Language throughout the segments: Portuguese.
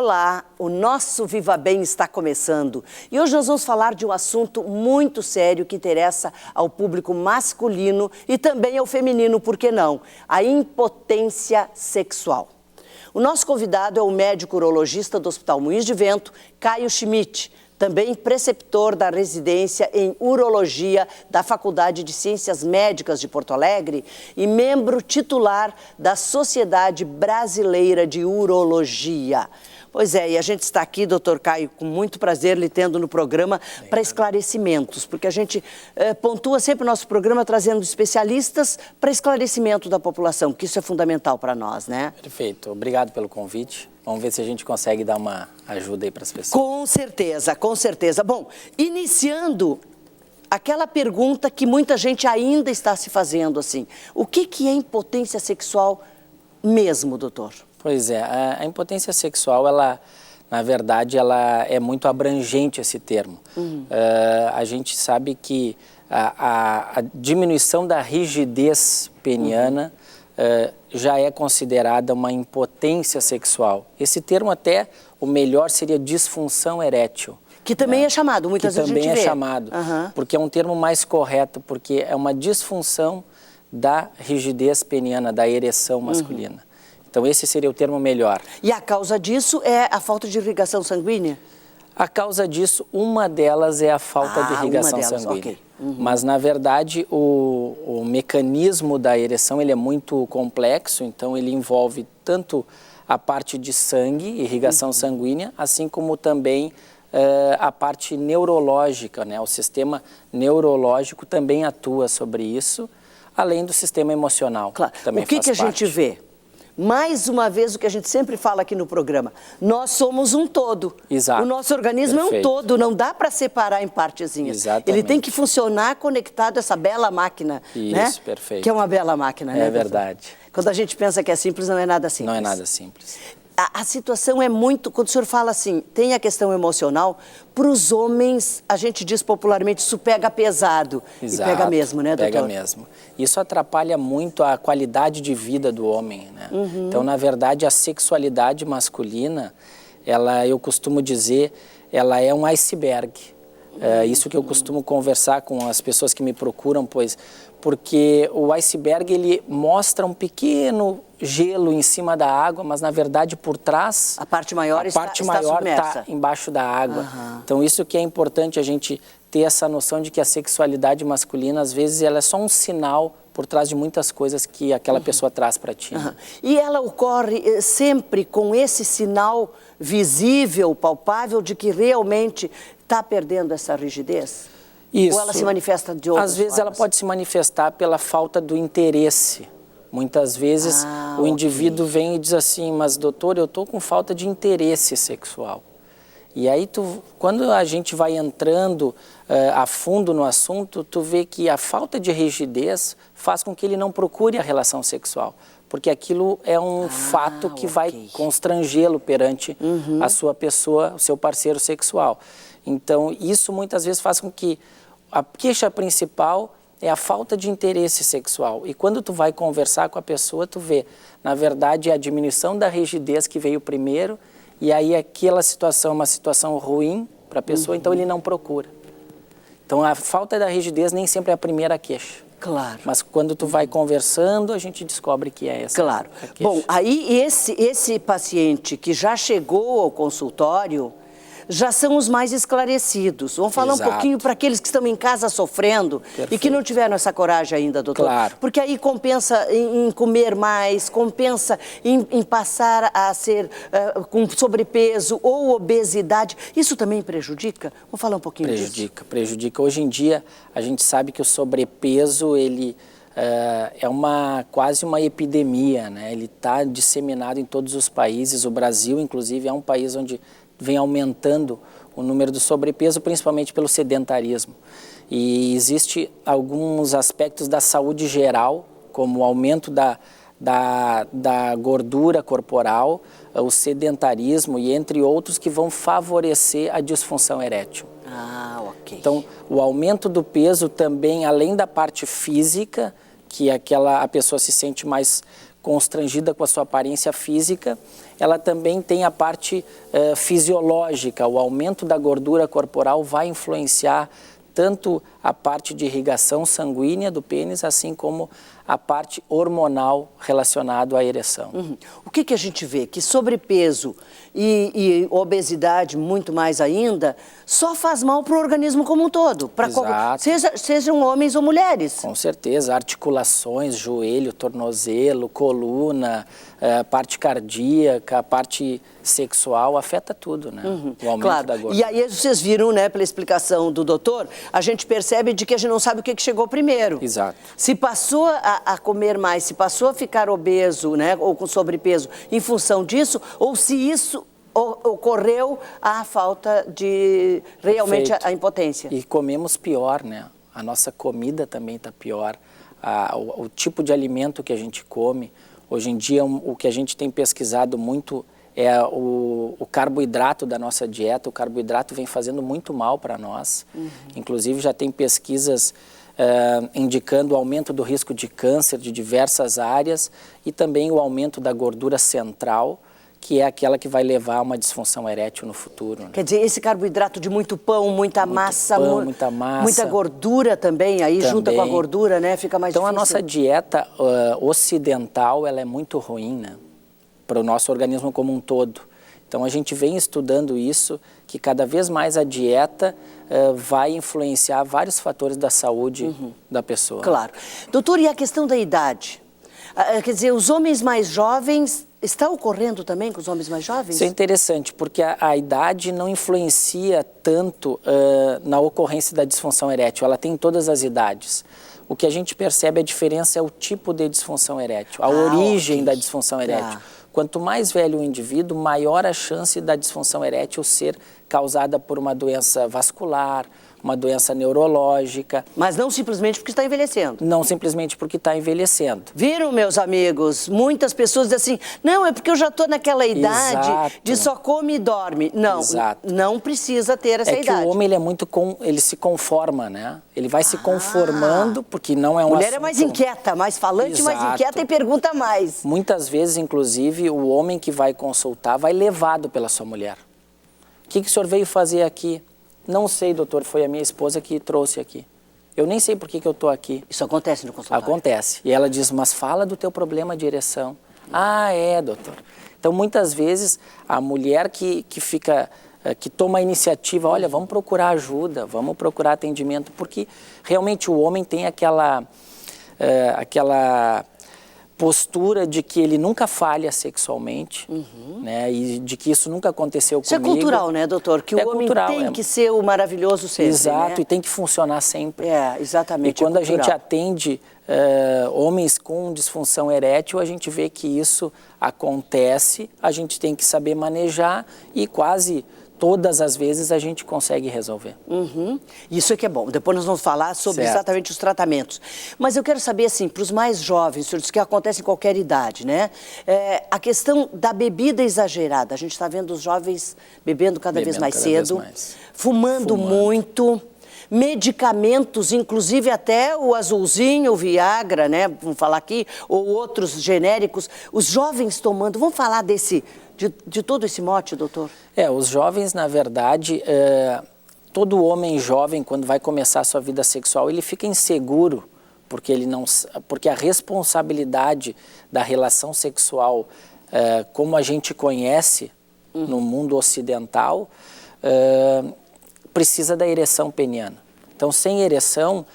Olá, o nosso Viva Bem está começando e hoje nós vamos falar de um assunto muito sério que interessa ao público masculino e também ao feminino, por que não? A impotência sexual. O nosso convidado é o médico urologista do Hospital Moinhos de Vento, Caio Schmidt, também preceptor da residência em Urologia da Faculdade de Ciências Médicas de Porto Alegre e membro titular da Sociedade Brasileira de Urologia. Pois é, e a gente está aqui, doutor Caio, com muito prazer lhe tendo no programa para esclarecimentos, porque a gente pontua sempre o nosso programa trazendo especialistas para esclarecimento da população, que isso é fundamental para nós, né? Perfeito, obrigado pelo convite. Vamos ver se a gente consegue dar uma ajuda aí para as pessoas. Com certeza, com certeza. Bom, iniciando aquela pergunta que muita gente ainda está se fazendo, assim, o que é impotência sexual mesmo, doutor? Pois é, a impotência sexual, ela, na verdade, ela é muito abrangente esse termo. A gente sabe que a diminuição da rigidez peniana já é considerada uma impotência sexual. Esse termo até, o melhor seria disfunção erétil. Que também é chamado, muitas vezes a gente vê. Que também é chamado, porque é um termo mais correto, porque é uma disfunção da rigidez peniana, da ereção masculina. Então, esse seria o termo melhor. E a causa disso é a falta de irrigação sanguínea? A causa disso, uma delas é a falta de irrigação sanguínea. Okay. Mas, na verdade, o mecanismo da ereção ele é muito complexo, então ele envolve tanto a parte de sangue, irrigação sanguínea, assim como também a parte neurológica, né? O sistema neurológico também atua sobre isso, além do sistema emocional. Claro. Que também o que a gente vê? Mais uma vez, o que a gente sempre fala aqui no programa, nós somos um todo. Exato. O nosso organismo é um todo, não dá para separar em partezinhas. Exatamente. Ele tem que funcionar conectado a essa bela máquina. Isso, né? perfeito. Que é uma bela máquina, né? É verdade. Quando a gente pensa que é simples, não é nada simples. Não é nada simples. A situação é muito, quando o senhor fala assim, tem a questão emocional, para os homens, a gente diz popularmente, isso pega pesado. Exato, e pega mesmo, né, doutor? Pega mesmo. Isso atrapalha muito a qualidade de vida do homem, né? Então, na verdade, a sexualidade masculina, ela, eu costumo dizer, ela é um iceberg. Isso que eu costumo conversar com as pessoas que me procuram, porque o iceberg, ele mostra um pequeno gelo em cima da água, mas na verdade por trás a parte maior está embaixo da água. Então isso que é importante a gente ter essa noção de que a sexualidade masculina às vezes ela é só um sinal por trás de muitas coisas que aquela pessoa traz para ti. E ela ocorre sempre com esse sinal visível, palpável de que realmente está perdendo essa rigidez? Isso. Ou ela se manifesta de outras Às vezes formas? ela pode se manifestar pela falta do interesse. Muitas vezes o indivíduo vem e diz assim, mas doutor, eu estou com falta de interesse sexual. E aí, quando a gente vai entrando a fundo no assunto, tu vê que a falta de rigidez faz com que ele não procure a relação sexual. Porque aquilo é um fato que vai constrangê-lo perante a sua pessoa, o seu parceiro sexual. Então, isso muitas vezes faz com que a queixa principal é a falta de interesse sexual. E quando tu vai conversar com a pessoa, tu vê, na verdade, a diminuição da rigidez que veio primeiro, e aí aquela situação é uma situação ruim para a pessoa, então ele não procura. Então a falta da rigidez nem sempre é a primeira queixa. Claro. Mas quando tu vai conversando, a gente descobre que é essa Claro. a queixa. Bom, aí esse paciente que já chegou ao consultório, já são os mais esclarecidos. Vamos falar um pouquinho para aqueles que estão em casa sofrendo. Perfeito. E que não tiveram essa coragem ainda, doutor. Claro. Porque aí compensa em comer mais, compensa em passar a ser com sobrepeso ou obesidade. Isso também prejudica? Vamos falar um pouquinho disso. Prejudica. Hoje em dia, a gente sabe que o sobrepeso, ele é quase uma epidemia, né? Ele está disseminado em todos os países. O Brasil, inclusive, é um país onde vem aumentando o número do sobrepeso, principalmente pelo sedentarismo. E existe alguns aspectos da saúde geral, como o aumento da gordura corporal, o sedentarismo e entre outros que vão favorecer a disfunção erétil. Ok. Então, o aumento do peso também, além da parte física, que a pessoa se sente mais constrangida com a sua aparência física, ela também tem a parte fisiológica. O aumento da gordura corporal vai influenciar tanto a parte de irrigação sanguínea do pênis, assim como a parte hormonal relacionada à ereção. O que a gente vê? Que sobrepeso e obesidade, muito mais ainda, só faz mal para o organismo como um todo. Sejam homens ou mulheres. Com certeza. Articulações, joelho, tornozelo, coluna, parte cardíaca, parte sexual, afeta tudo, né? O aumento da gordura. E aí vocês viram, né, pela explicação do doutor, a gente percebe de que a gente não sabe o que chegou primeiro. Exato. Se passou a comer mais, se passou a ficar obeso, né, ou com sobrepeso em função disso, ou se isso ocorreu a falta de realmente a impotência. E comemos pior, né? A nossa comida também está pior. O tipo de alimento que a gente come. Hoje em dia, o que a gente tem pesquisado muito é o carboidrato da nossa dieta. O carboidrato vem fazendo muito mal para nós. Inclusive, já tem pesquisas indicando o aumento do risco de câncer de diversas áreas e também o aumento da gordura central, que é aquela que vai levar a uma disfunção erétil no futuro. Né? Quer dizer, esse carboidrato de muito pão, muita massa, muita gordura também, aí junta com a gordura, né, fica mais difícil. Então a nossa dieta ocidental, ela é muito ruim, né, para o nosso organismo como um todo. Então a gente vem estudando isso, que cada vez mais a dieta vai influenciar vários fatores da saúde da pessoa. Claro. Doutor, e a questão da idade? Quer dizer, os homens mais jovens, está ocorrendo também com os homens mais jovens? Isso é interessante, porque a idade não influencia tanto na ocorrência da disfunção erétil, ela tem em todas as idades. O que a gente percebe a diferença é o tipo de disfunção erétil, a origem da disfunção erétil. Quanto mais velho o indivíduo, maior a chance da disfunção erétil ser causada por uma doença vascular, uma doença neurológica. Mas não simplesmente porque está envelhecendo. Não simplesmente porque está envelhecendo. Viram, meus amigos? Muitas pessoas dizem assim, não, é porque eu já estou naquela idade de só come e dorme. Não, não precisa ter essa idade. É que o homem, ele se conforma, né? Ele vai se conformando, porque não é um mulher é mais inquieta, mais falante, mais inquieta e pergunta mais. Muitas vezes, inclusive, o homem que vai consultar vai levado pela sua mulher. O que o senhor veio fazer aqui? Não sei, doutor, foi a minha esposa que trouxe aqui. Eu nem sei por que eu estou aqui. Isso acontece no consultório? Acontece. E ela diz, mas fala do teu problema de ereção. Ah, é, doutor. Então, muitas vezes, a mulher que toma a iniciativa, olha, vamos procurar ajuda, vamos procurar atendimento, porque realmente o homem tem aquela postura de que ele nunca falha sexualmente, né, e de que isso nunca aconteceu comigo. Isso é cultural, né, doutor? Que o homem tem que ser o maravilhoso sempre, exato, né? E tem que funcionar sempre. Exatamente. E quando a gente atende homens com disfunção erétil, a gente vê que isso acontece, a gente tem que saber manejar e quase todas as vezes a gente consegue resolver. Isso é que é bom. Depois nós vamos falar sobre exatamente os tratamentos. Mas eu quero saber, assim, para os mais jovens, o senhor disse que acontece em qualquer idade, né? A questão da bebida exagerada. A gente está vendo os jovens bebendo cada vez mais cedo, fumando muito, medicamentos, inclusive até o azulzinho, o Viagra, né? Vamos falar aqui, ou outros genéricos. Os jovens tomando. Vamos falar de todo esse mote, doutor? Os jovens, na verdade, todo homem jovem, quando vai começar a sua vida sexual, ele fica inseguro, porque a responsabilidade da relação sexual, como a gente conhece no mundo ocidental, precisa da ereção peniana. Então, sem ereção,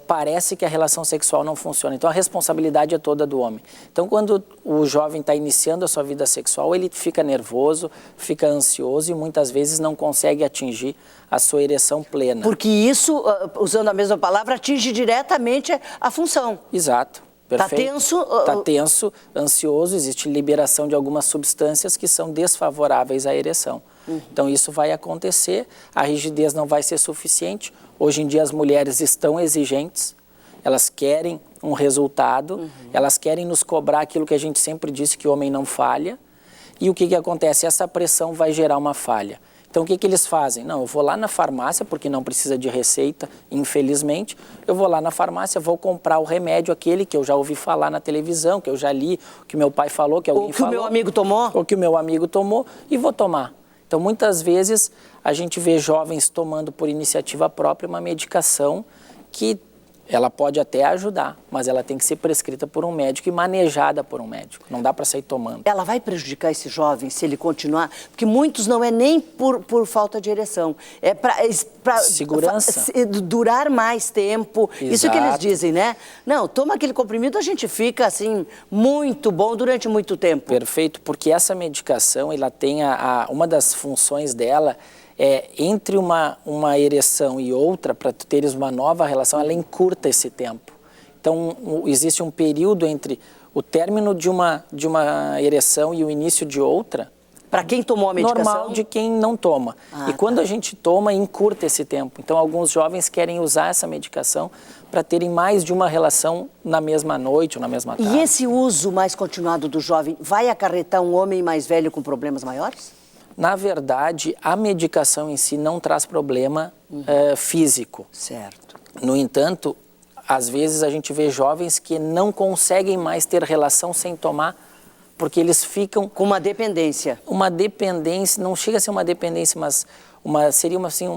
parece que a relação sexual não funciona. Então, a responsabilidade é toda do homem. Então, quando o jovem está iniciando a sua vida sexual, ele fica nervoso, fica ansioso e muitas vezes não consegue atingir a sua ereção plena. Porque isso, usando a mesma palavra, atinge diretamente a função. Exato. Perfeito. Está tenso? Está tenso, ansioso, existe liberação de algumas substâncias que são desfavoráveis à ereção. Então isso vai acontecer, a rigidez não vai ser suficiente. Hoje em dia as mulheres estão exigentes, elas querem um resultado, elas querem nos cobrar aquilo que a gente sempre disse que o homem não falha. E o que acontece? Essa pressão vai gerar uma falha. Então, o que eles fazem? Não, eu vou lá na farmácia, porque não precisa de receita, infelizmente. Eu vou lá na farmácia, vou comprar o remédio, aquele que eu já ouvi falar na televisão, que eu já li, que meu pai falou, que alguém falou. Ou que o meu amigo tomou. Ou que o meu amigo tomou, e vou tomar. Então, muitas vezes, a gente vê jovens tomando por iniciativa própria uma medicação que ela pode até ajudar, mas ela tem que ser prescrita por um médico e manejada por um médico. Não dá para sair tomando. Ela vai prejudicar esse jovem se ele continuar? Porque muitos não é nem por falta de ereção. É para segurança. Durar mais tempo. Exato. Isso que eles dizem, né? Não, toma aquele comprimido, a gente fica assim, muito bom durante muito tempo. Perfeito, porque essa medicação, ela tem uma das funções dela entre uma ereção e outra, para tu teres uma nova relação, ela encurta esse tempo. Então, existe um período entre o término de uma ereção e o início de outra. Para quem tomou a medicação? Normal de quem não toma. E quando a gente toma, encurta esse tempo. Então, alguns jovens querem usar essa medicação para terem mais de uma relação na mesma noite ou na mesma tarde. E esse uso mais continuado do jovem vai acarretar um homem mais velho com problemas maiores? Na verdade, a medicação em si não traz problema físico. Certo. No entanto, às vezes a gente vê jovens que não conseguem mais ter relação sem tomar, porque eles ficam... Com uma dependência. Uma dependência, não chega a ser uma dependência, mas seria assim,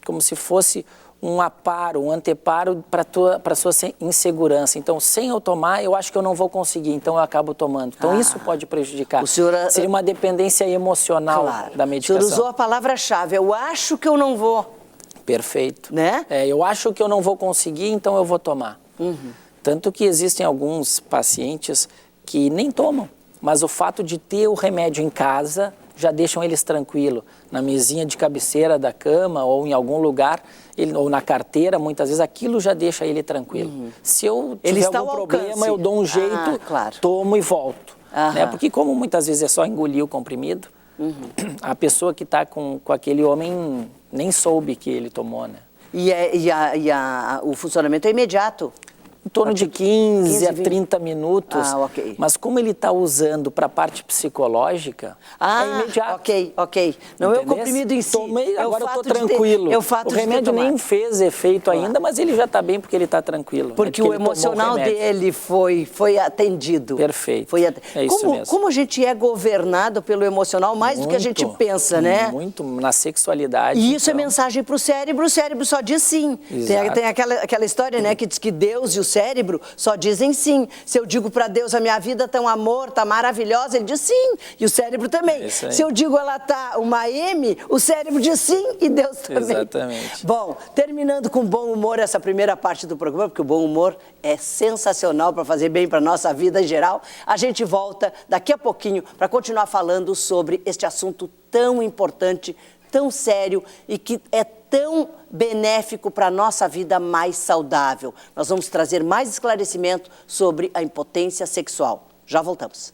como se fosse um aparo, um anteparo para a sua insegurança. Então, sem eu tomar, eu acho que eu não vou conseguir, então eu acabo tomando. Então, isso pode prejudicar. O senhor, seria uma dependência emocional da medicação. O senhor usou a palavra-chave, eu acho que eu não vou. Perfeito. Né? Eu acho que eu não vou conseguir, então eu vou tomar. Tanto que existem alguns pacientes que nem tomam, mas o fato de ter o remédio em casa já deixam eles tranquilos. Na mesinha de cabeceira da cama ou em algum lugar, ou na carteira, muitas vezes, aquilo já deixa ele tranquilo. Se eu tiver algum problema, eu dou um jeito, tomo e volto. Né? Porque como muitas vezes é só engolir o comprimido, a pessoa que está com aquele homem nem soube que ele tomou, né? O funcionamento é imediato? Em torno de 15 a 30 minutos, ok. Mas como ele está usando para a parte psicológica, é imediato. Ok. Não é o comprimido em si. Tomei, agora eu estou tranquilo. O remédio nem fez efeito ainda, mas ele já está bem porque ele está tranquilo. Porque o emocional dele foi atendido. Perfeito, é isso mesmo. Como a gente é governado pelo emocional mais do que a gente pensa, né? Muito, na sexualidade. E isso é mensagem para o cérebro só diz sim. Tem aquela história, né, que diz que Deus e o cérebro só dizem sim. Se eu digo para Deus, a minha vida tá um amor, tá maravilhosa, ele diz sim. E o cérebro também. Se eu digo ela tá uma M, o cérebro diz sim e Deus também. Exatamente. Bom, terminando com bom humor essa primeira parte do programa, porque o bom humor é sensacional para fazer bem para nossa vida em geral. A gente volta daqui a pouquinho para continuar falando sobre este assunto tão importante, tão sério e que é tão benéfico para a nossa vida mais saudável. Nós vamos trazer mais esclarecimento sobre a impotência sexual. Já voltamos.